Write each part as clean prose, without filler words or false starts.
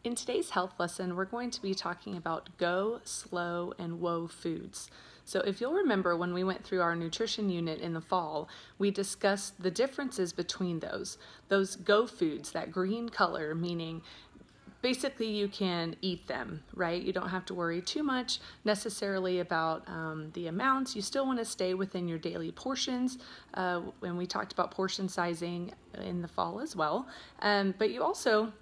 In today's health lesson, we're going to be talking about go, slow, and whoa foods. So if you'll remember when we went through our nutrition unit in the fall, we discussed the differences between those. Those go foods, that green color, meaning basically you can eat them, right? You don't have to worry too much necessarily about the amounts. You still want to stay within your daily portions. And we talked about portion sizing in the fall as well. But you also,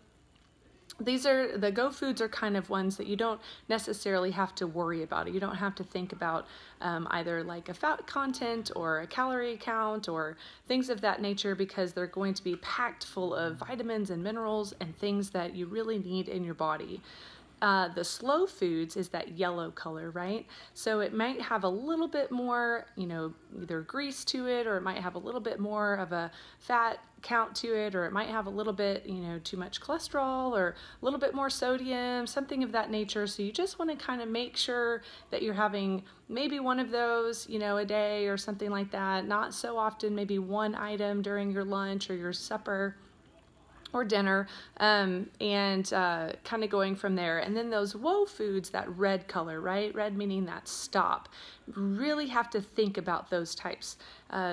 the go foods are kind of ones that you don't necessarily have to worry about. You don't have to think about either like a fat content or a calorie count or things of that nature, because they're going to be packed full of vitamins and minerals and things that you really need in your body. The slow foods is that yellow color, right? So it might have a little bit more, either grease to it, or it might have a little bit more of a fat count to it, or it might have a little bit, too much cholesterol or a little bit more sodium, something of that nature. So you just want to kind of make sure that you're having maybe one of those, a day or something like that. Not so often, maybe one item during your lunch or your supper or dinner, and kind of going from there. And then those whoa foods, that red color, right? Red meaning that stop. Really have to think about those types.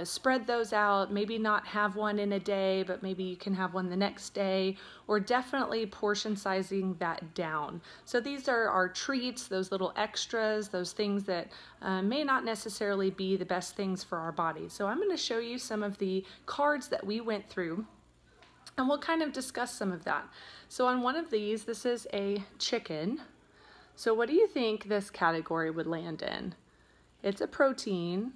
Spread those out, maybe not have one in a day, but maybe you can have one the next day, or definitely portion sizing that down. So these are our treats, those little extras, those things that may not necessarily be the best things for our body. So I'm going to show you some of the cards that we went through, and we'll kind of discuss some of that. So on one of these, this is a chicken. So what do you think this category would land in? It's a protein,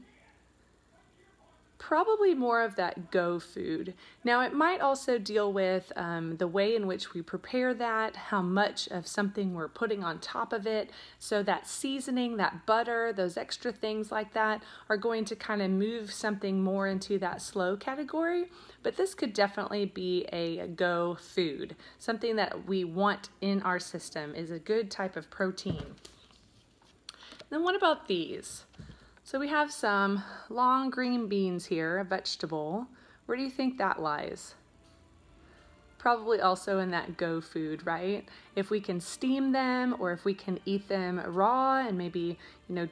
probably more of that go food. Now it might also deal with the way in which we prepare that, how much of something we're putting on top of it. So that seasoning, that butter, those extra things like that are going to kind of move something more into that slow category. But this could definitely be a go food. Something that we want in our system is a good type of protein. Then what about these? So we have some long green beans here, a vegetable. Where do you think that lies? Probably also in that go food, right? If we can steam them, or if we can eat them raw and maybe,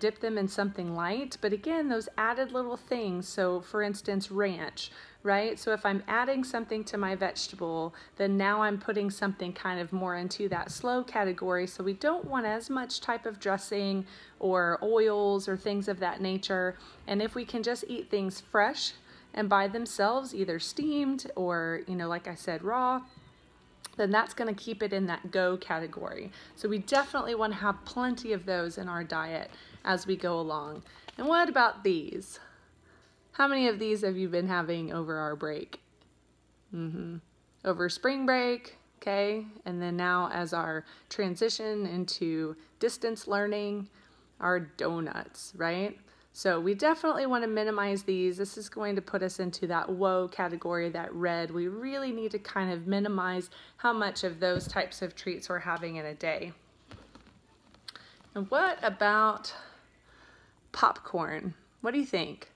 dip them in something light. But again, those added little things. So for instance, ranch, right? So if I'm adding something to my vegetable, then now I'm putting something kind of more into that slow category. So we don't want as much type of dressing or oils or things of that nature. And if we can just eat things fresh and by themselves, either steamed or, like I said, raw, then that's going to keep it in that go category. So we definitely want to have plenty of those in our diet as we go along. And what about these? How many of these have you been having over our break? Over spring break, okay? And then now as our transition into distance learning, our donuts, right? So we definitely want to minimize these. This is going to put us into that whoa category, that red. We really need to kind of minimize how much of those types of treats we're having in a day. And what about popcorn? What do you think?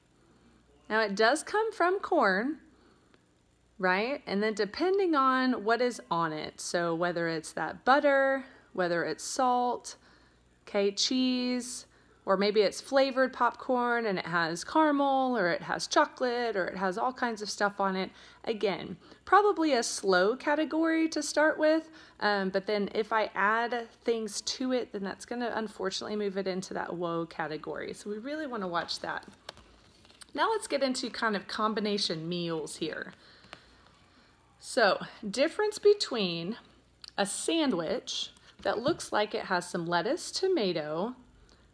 Now it does come from corn, right? And then depending on what is on it, so whether it's that butter, whether it's salt, okay, cheese, or maybe it's flavored popcorn and it has caramel, or it has chocolate, or it has all kinds of stuff on it. Again, probably a slow category to start with, but then if I add things to it, then that's going to unfortunately move it into that whoa category. So we really want to watch that. Now let's get into kind of combination meals here. So, difference between a sandwich that looks like it has some lettuce, tomato,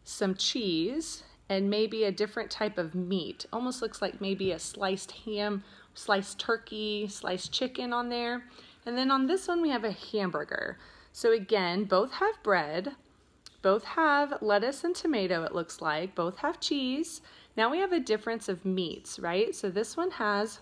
some cheese, and maybe a different type of meat. Almost looks like maybe a sliced ham, sliced turkey, sliced chicken on there. And then on this one we have a hamburger. So again, both have bread, both have lettuce and tomato, it looks like, both have cheese. Now we have a difference of meats, right? So this one has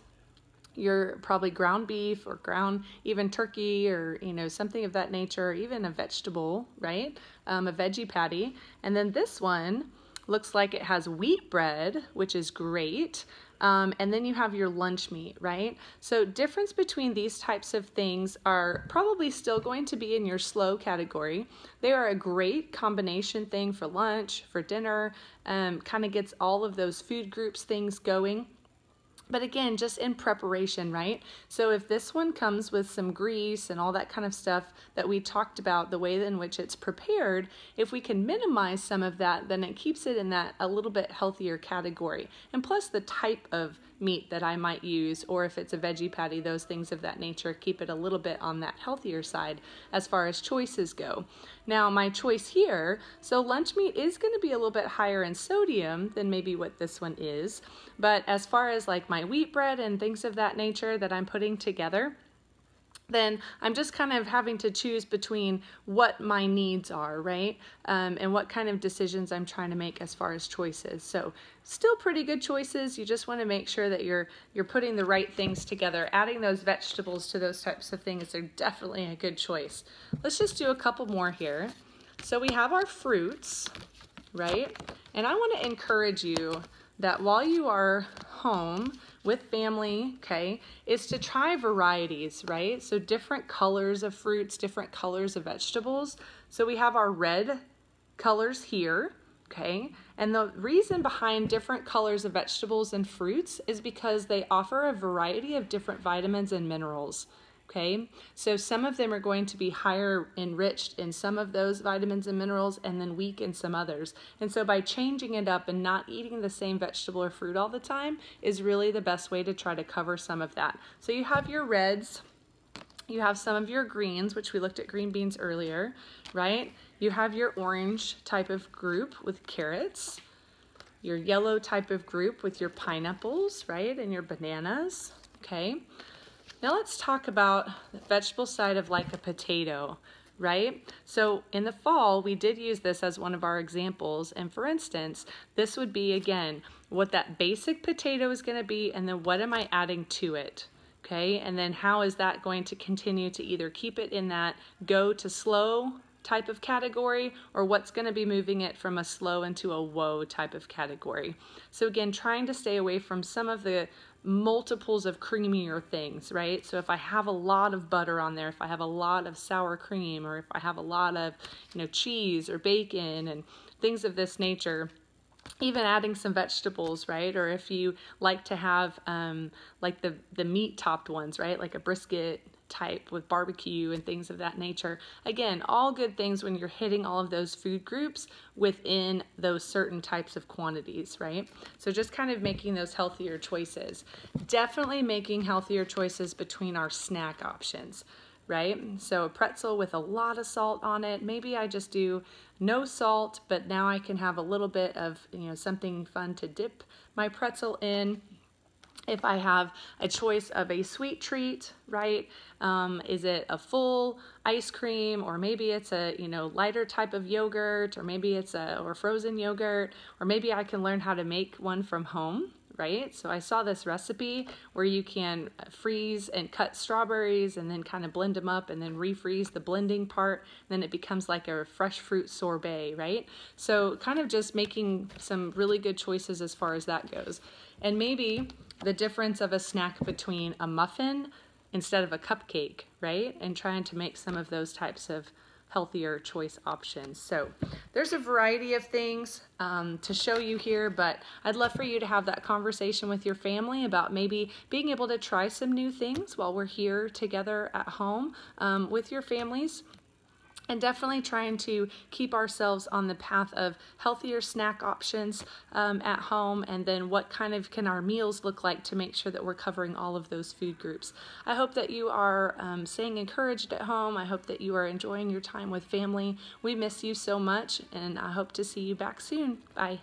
your probably ground beef or ground even turkey, or something of that nature, or even a vegetable, right? A veggie patty. And then this one looks like it has wheat bread, which is great. and then you have your lunch meat, right? So difference between these types of things are probably still going to be in your slow category. They are a great combination thing for lunch, for dinner, kind of gets all of those food groups things going. But again, just in preparation, right? So if this one comes with some grease and all that kind of stuff that we talked about, the way in which it's prepared, if we can minimize some of that, then it keeps it in that a little bit healthier category. And plus the type of meat that I might use, or if it's a veggie patty, those things of that nature, keep it a little bit on that healthier side as far as choices go. Now my choice here, so lunch meat is going to be a little bit higher in sodium than maybe what this one is, but as far as like my wheat bread and things of that nature that I'm putting together, then I'm just kind of having to choose between what my needs are, right? And what kind of decisions I'm trying to make as far as choices. So still pretty good choices. You just want to make sure that you're putting the right things together. Adding those vegetables to those types of things are definitely a good choice. Let's just do a couple more here. So we have our fruits, right? And I want to encourage you that while you are home with family, okay, is to try varieties, right? So different colors of fruits, different colors of vegetables. So we have our red colors here, okay? And the reason behind different colors of vegetables and fruits is because they offer a variety of different vitamins and minerals. Okay, so some of them are going to be higher enriched in some of those vitamins and minerals and then weak in some others. And so by changing it up and not eating the same vegetable or fruit all the time is really the best way to try to cover some of that. So you have your reds, you have some of your greens, which we looked at green beans earlier, right? You have your orange type of group with carrots, your yellow type of group with your pineapples, right? And your bananas, okay? Now let's talk about the vegetable side of like a potato, right? So in the fall, we did use this as one of our examples. And for instance, this would be, again, what that basic potato is going to be, and then what am I adding to it? Okay, and then how is that going to continue to either keep it in that go to slow type of category, or what's going to be moving it from a slow into a whoa type of category. So again, trying to stay away from some of the multiples of creamier things, right? So if I have a lot of butter on there, if I have a lot of sour cream, or if I have a lot of, cheese or bacon and things of this nature, even adding some vegetables, right? Or if you like to have like the meat topped ones, right? Like a brisket type with barbecue and things of that nature. Again, all good things when you're hitting all of those food groups within those certain types of quantities, right? So just kind of making those healthier choices. Definitely making healthier choices between our snack options, right? So a pretzel with a lot of salt on it. Maybe I just do no salt, but now I can have a little bit of, something fun to dip my pretzel in. If I have a choice of a sweet treat, right? Is it a full ice cream, or maybe it's a, lighter type of yogurt, or maybe it's or frozen yogurt, or maybe I can learn how to make one from home, right? So I saw this recipe where you can freeze and cut strawberries and then kind of blend them up and then refreeze the blending part. And then it becomes like a fresh fruit sorbet, right? So kind of just making some really good choices as far as that goes. And maybe the difference of a snack between a muffin instead of a cupcake, right? And trying to make some of those types of healthier choice options. So there's a variety of things to show you here, but I'd love for you to have that conversation with your family about maybe being able to try some new things while we're here together at home with your families. And definitely trying to keep ourselves on the path of healthier snack options at home, and then what kind of can our meals look like to make sure that we're covering all of those food groups. I hope that you are staying encouraged at home. I hope that you are enjoying your time with family. We miss you so much, and I hope to see you back soon. Bye.